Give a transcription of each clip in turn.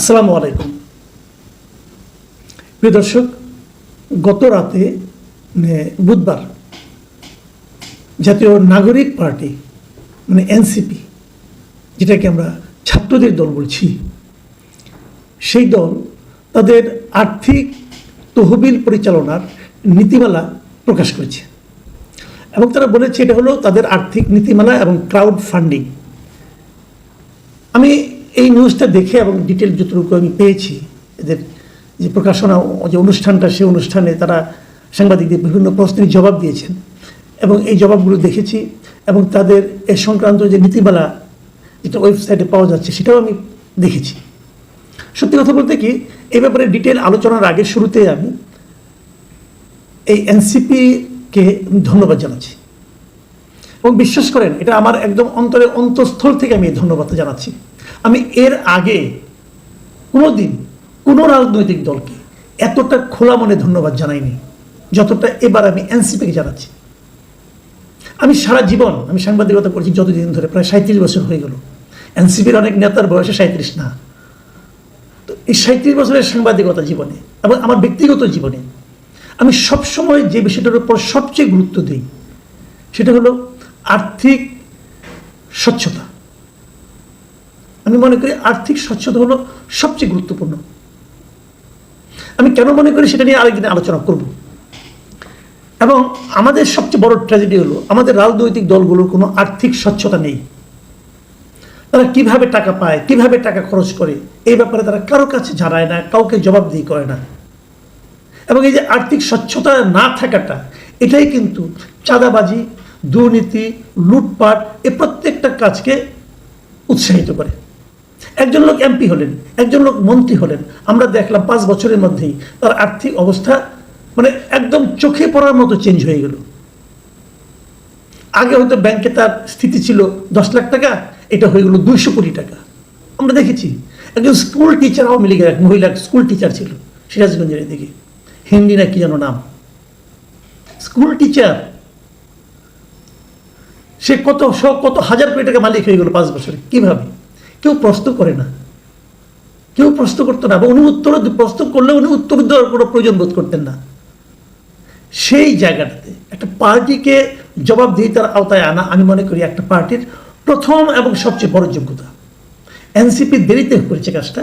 আসসালামু আলাইকুম। প্রিয় দর্শক, গত রাতে বুধবার জাতীয় নাগরিক পার্টি এনসিপি, যেটাকে আমরা ছাত্রদের দল বলছি, সেই দল তাদের আর্থিক তহবিল পরিচালনার নীতিমালা প্রকাশ করেছে এবং তারা বলেছে এটা হলো তাদের আর্থিক নীতিমালা এবং ক্রাউড ফান্ডিং। আমি এই নিউজটা দেখে এবং ডিটেল যতটুকু আমি পেয়েছি, এদের যে প্রকাশনা যে অনুষ্ঠানটা, সেই অনুষ্ঠানে তারা সাংবাদিকদের বিভিন্ন প্রশ্নের জবাব দিয়েছেন এবং এই জবাবগুলো দেখেছি এবং তাদের এ সংক্রান্ত যে নীতিমালা যেটা ওয়েবসাইটে পাওয়া যাচ্ছে সেটাও আমি দেখেছি। সত্যি কথা বলতে কি, এই ব্যাপারে ডিটেল আলোচনার আগে শুরুতে আমি এই এনসিপিকে ধন্যবাদ জানাচ্ছি এবং বিশ্বাস করেন এটা আমার একদম অন্তঃস্থল থেকে আমি ধন্যবাদ জানাচ্ছি। আমি এর আগে কোনোদিন কোনো রাজনৈতিক দলকে এতটা খোলা মনে ধন্যবাদ জানাইনি যতটা এবার আমি এনসিপিকে জানাচ্ছি। আমি সারা জীবন আমি সাংবাদিকতা করছি যতদিন ধরে, প্রায় 37 বছর হয়ে গেল। এনসিপির অনেক নেতার বয়সে 37 না, তো এই 37 বছরের সাংবাদিকতা জীবনে এবং আমার ব্যক্তিগত জীবনে আমি সবসময় যে বিষয়টার উপর সবচেয়ে গুরুত্ব দিই সেটা হলো আর্থিক স্বচ্ছতা। আমি মনে করি আর্থিক স্বচ্ছতা হলো সবচেয়ে গুরুত্বপূর্ণ। আমি কেন মনে করি সেটা নিয়ে আরেকদিন আলোচনা করব। এবং আমাদের সবচেয়ে বড় ট্র্যাজেডি হলো আমাদের রাজনৈতিক দলগুলোর কোনো আর্থিক স্বচ্ছতা নেই। তারা কিভাবে টাকা পায়, কিভাবে টাকা খরচ করে, এই ব্যাপারে তারা কারো কাছে জানায় না, কাউকে জবাবদিহি করে না। এবং এই যে আর্থিক স্বচ্ছতা না থাকাটা, এটাই কিন্তু চাঁদাবাজি, দুর্নীতি, লুটপাট এই প্রত্যেকটা কাজকে উৎসাহিত করে। একজন লোক এমপি হলেন, একজন লোক মন্ত্রী হলেন, আমরা দেখলাম 5 বছরের মধ্যেই তার আর্থিক অবস্থা একদম চোখে পড়ার মতো চেঞ্জ হয়ে গেল। আগে হয়তো ব্যাংকে তার স্থিতি ছিল 10 লাখ টাকা, এটা হয়ে গেল 200 কোটি টাকা। আমরা দেখেছি একজন স্কুল টিচার, আওয়ামী লীগের এক মহিলা স্কুল টিচার ছিল সিরাজগঞ্জের দিকে, হিন্দি না কি যেন নাম, স্কুল টিচার, সে কত হাজার কোটি টাকা মালিক হয়ে গেল 5 বছরে। কিভাবে? কেউ প্রশ্ন করে না, কেউ প্রশ্ন করতো না, বা উনি প্রশ্ন করলে উনি উত্তর দেওয়ার কোনো প্রয়োজন বোধ করতেন না। সেই জায়গাটাতে একটা পার্টিকে জবাবদিহিতার আওতায় আনা, আমি মনে করি একটা পার্টির প্রথম এবং সবচেয়ে বড় যোগ্যতা। এনসিপি দেরিতে করেছে কাজটা,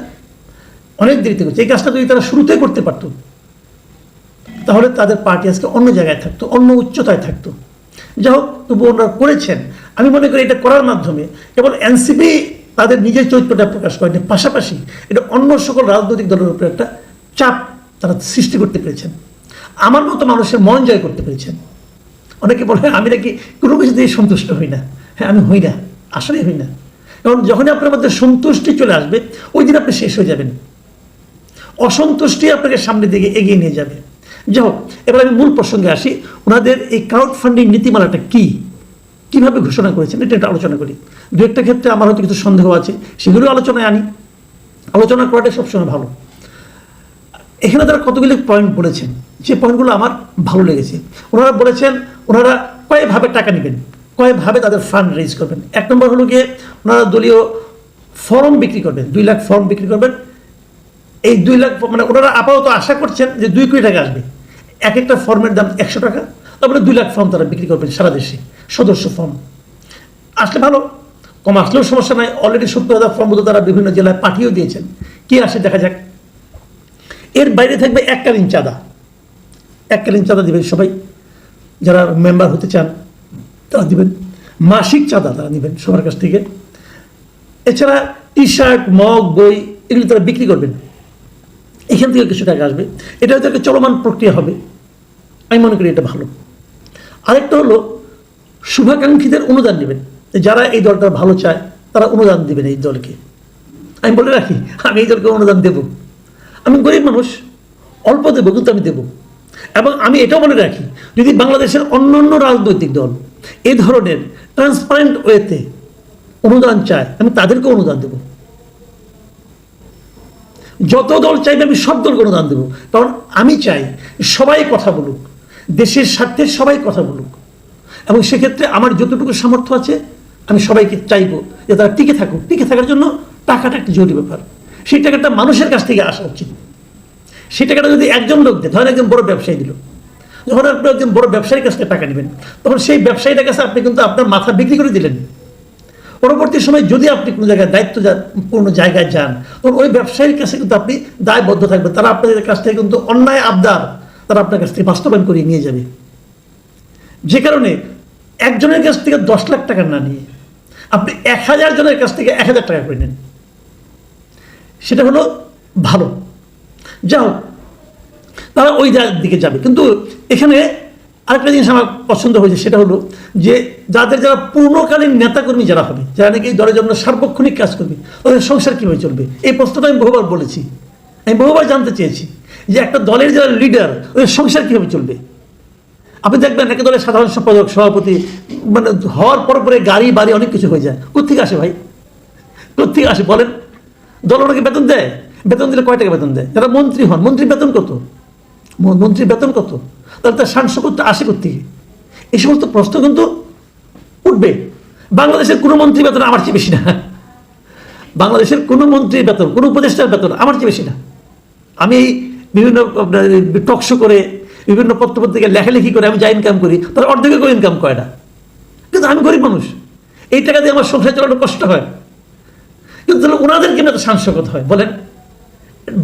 অনেক দেরিতে করেছে। এই কাজটা যদি তারা শুরুতে করতে পারত তাহলে তাদের পার্টি আজকে অন্য জায়গায় থাকতো, অন্য উচ্চতায় থাকতো। যাই হোক, তবু ওনারা করেছেন। আমি মনে করি এটা করার মাধ্যমে কেবল এনসিপি তাদের নিজের চরিত্রটা প্রকাশ করেনি, পাশাপাশি এটা অন্য সকল রাজনৈতিক দলের উপরে একটা চাপ তারা সৃষ্টি করতে পেরেছেন। আমার মতো মানুষের মন জয় করতে পেরেছেন। অনেকে বলে আমি নাকি কোনো কিছু দিয়ে সন্তুষ্ট হই না। হ্যাঁ, আমি হই না, আসলেই হই না। কারণ যখনই আপনার মধ্যে সন্তুষ্টি চলে আসবে, ওই দিন আপনি শেষ হয়ে যাবেন। অসন্তুষ্টি আপনাকে সামনের দিকে এগিয়ে নিয়ে যাবে। যাই হোক, এবার আমি মূল প্রসঙ্গে আসি। ওনাদের এই ক্রাউড ফান্ডিং নীতিমালাটা কিভাবে ঘোষণা করেছেন এটা আলোচনা করি। দু একটা ক্ষেত্রে আমার হয়তো কিছু সন্দেহ আছে, সেগুলো আলোচনায় আনি। আলোচনা করাটা সবসময় ভালো। এখানে তারা কতগুলি পয়েন্ট বলেছেন, যে পয়েন্টগুলো আমার ভালো লেগেছে। ওনারা বলেছেন ওনারা কয়েকভাবে টাকা নেবেন, কয়েকভাবে তাদের ফান্ড রেজ করবেন। 1 নম্বর হলো গিয়ে ওনারা দলীয় ফর্ম বিক্রি করবেন, 2 লাখ ফর্ম বিক্রি করবেন। এই 2 লাখ ওনারা আপাতত আশা করছেন যে 2 কোটি টাকা আসবে। এক একটা ফর্মের দাম 100 টাকা, তারপরে 2 লাখ ফর্ম তারা বিক্রি করবেন সারা দেশে। সদস্য ফর্ম আসলে ভালো, কম আসলেও সমস্যা নাই। অলরেডি 70,000 ফর্ম মতো তারা বিভিন্ন জেলায় পাঠিয়েও দিয়েছেন। কি আসে দেখা যাক। এর বাইরে থাকবে এককালীন চাঁদা দিবেন সবাই, যারা মেম্বার হতে চান তারা দিবেন। মাসিক চাঁদা তারা নেবেন সবার কাছ থেকে। এছাড়া টি শার্ট, মগ, বই এগুলি তারা বিক্রি করবেন। এখান থেকে কিছু টাকা আসবে। এটা হয়তো একটা চলমান প্রক্রিয়া হবে, আমি মনে করি এটা ভালো। আরেকটা হলো শুভাকাঙ্ক্ষীদের অনুদান নেবেন। যারা এই দলটা ভালো চায় তারা অনুদান দেবেন এই দলকে। আমি বলে রাখি, আমি এই দলকে অনুদান দেব। আমি গরিব মানুষ, অল্প দেবো, কিন্তু আমি দেব। এবং আমি এটাও মনে রাখি, যদি বাংলাদেশের অন্যান্য রাজনৈতিক দল এই ধরনের ট্রান্সপারেন্ট ওয়েতে অনুদান চায়, আমি তাদেরকে অনুদান দেব। যত দল চাইবে আমি সব দলকে অনুদান দেবো। কারণ আমি চাই সবাই কথা বলুক, দেশের স্বার্থে সবাই কথা বলুক। এবং সেক্ষেত্রে আমার যতটুকু সামর্থ্য আছে আমি সবাইকে চাইবো যে তারা টিকে থাকুক। টিকে থাকার জন্য টাকাটা একটা জরুরি ব্যাপার। সেই টাকাটা মানুষের কাছ থেকে আসা উচিত। সেই টাকাটা যদি একজন লোক দেয়, ধরেন একজন বড় ব্যবসায়ী দিল, যখন আপনি একজন বড় ব্যবসায়ীর কাছ থেকে টাকা নেবেন, তখন সেই ব্যবসায়ীটার কাছে আপনি কিন্তু আপনার মাথা বিক্রি করে দিলেন। পরবর্তী সময় যদি আপনি কোনো জায়গায় দায়িত্বপূর্ণ জায়গায় যান, তখন ওই ব্যবসায়ীর কাছে কিন্তু আপনি দায়বদ্ধ থাকবেন। তারা আপনাদের কাছ থেকে কিন্তু অন্যায় আবদার তারা আপনার কাছ থেকে বাস্তবায়ন করিয়ে নিয়ে যাবে। যে কারণে একজনের কাছ থেকে 10 লাখ টাকা না নিয়ে আপনি 1000 জনের কাছ থেকে 1000 টাকা করে নেন, সেটা হলো ভালো। যাও, তারা ওই দিকে যাবে। কিন্তু এখানে আরেকটা জিনিস আমার পছন্দ হয়েছে, সেটা হলো যে যারা পূর্ণকালীন নেতাকর্মী যারা হবে, যারা নাকি দলের জন্য সার্বক্ষণিক কাজ করবে, ওদের সংসার কীভাবে চলবে, এই প্রশ্নটা আমি বহুবার বলেছি। আমি বহুবার জানতে চেয়েছি যে একটা দলের যারা লিডার, ওদের সংসার কীভাবে চলবে। আপনি দেখবেন একটা দলের সাধারণ সম্পাদক, সভাপতি মানে হওয়ার পরে গাড়ি বাড়ি অনেক কিছু হয়ে যায়। কোথেকে আসে ভাই, কোথেকে আসে বলেন? দল ওনাকে বেতন দেয়, বেতন দিলে কয় টাকা বেতন দেয়? যারা মন্ত্রী হন, মন্ত্রীর বেতন কত? মন্ত্রীর বেতন কত? তাহলে তার শান শৌকত আসে কোথেকে? এই সমস্ত প্রশ্ন কিন্তু উঠবে। বাংলাদেশের কোনো মন্ত্রীর বেতন আমার চেয়ে বেশি না। বাংলাদেশের কোনো মন্ত্রীর বেতন, কোনো উপদেষ্টার বেতন আমার চেয়ে বেশি না। আমি এই বিভিন্ন টকশো করে, বিভিন্ন পত্রপত্রিকায় লেখালেখি করে আমি যা ইনকাম করি, তার অর্ধেকে করে ইনকাম করে না। কিন্তু আমি গরিব মানুষ, এই টাকা দিয়ে আমার সংসার চালানো কষ্ট হয়। কিন্তু ওনাদের কেন এত শান শৌকত হয় বলেন?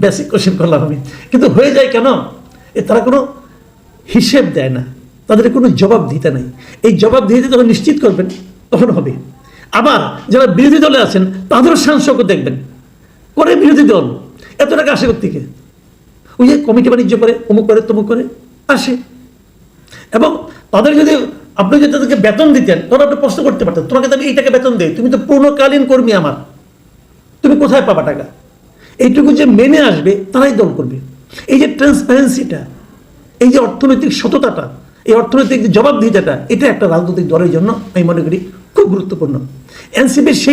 বেসিক কোশ্চেন করলাম আমি। কিন্তু হয়ে যায় কেন? তারা কোনো হিসেব দেয় না, তাদের কোনো জবাব দিতে নাই। এই জবাব দিতে যখন নিশ্চিত করবেন তখন হবে। আবার যারা বিরোধী দলে আছেন তাদেরও শান শৌকত দেখবেন, করে বিরোধী দল এত টাকা আসে থেকে, ওই যে কমিটি বাণিজ্য করে, অমুক করে তমুক করে আসে। এবং তাদের যদি আপনি যদি তাদেরকে বেতন দিতেন, তখন আপনি প্রশ্ন করতে পারতেন, তোমাকে তো আমি এই টাকা বেতন দেই, তুমি তো পূর্ণকালীন কর্মী আমার, তুমি কোথায় পাবা টাকা? এইটুকু যে মেনে আসবে তারাই দল করবে। এই যে ট্রান্সপারেন্সিটা, এই যে অর্থনৈতিক সততাটা, এই অর্থনৈতিক জবাবদিহিতাটা, এটা একটা রাজনৈতিক দলের জন্য আমি মনে করি খুব গুরুত্বপূর্ণ। এনসিপির সেই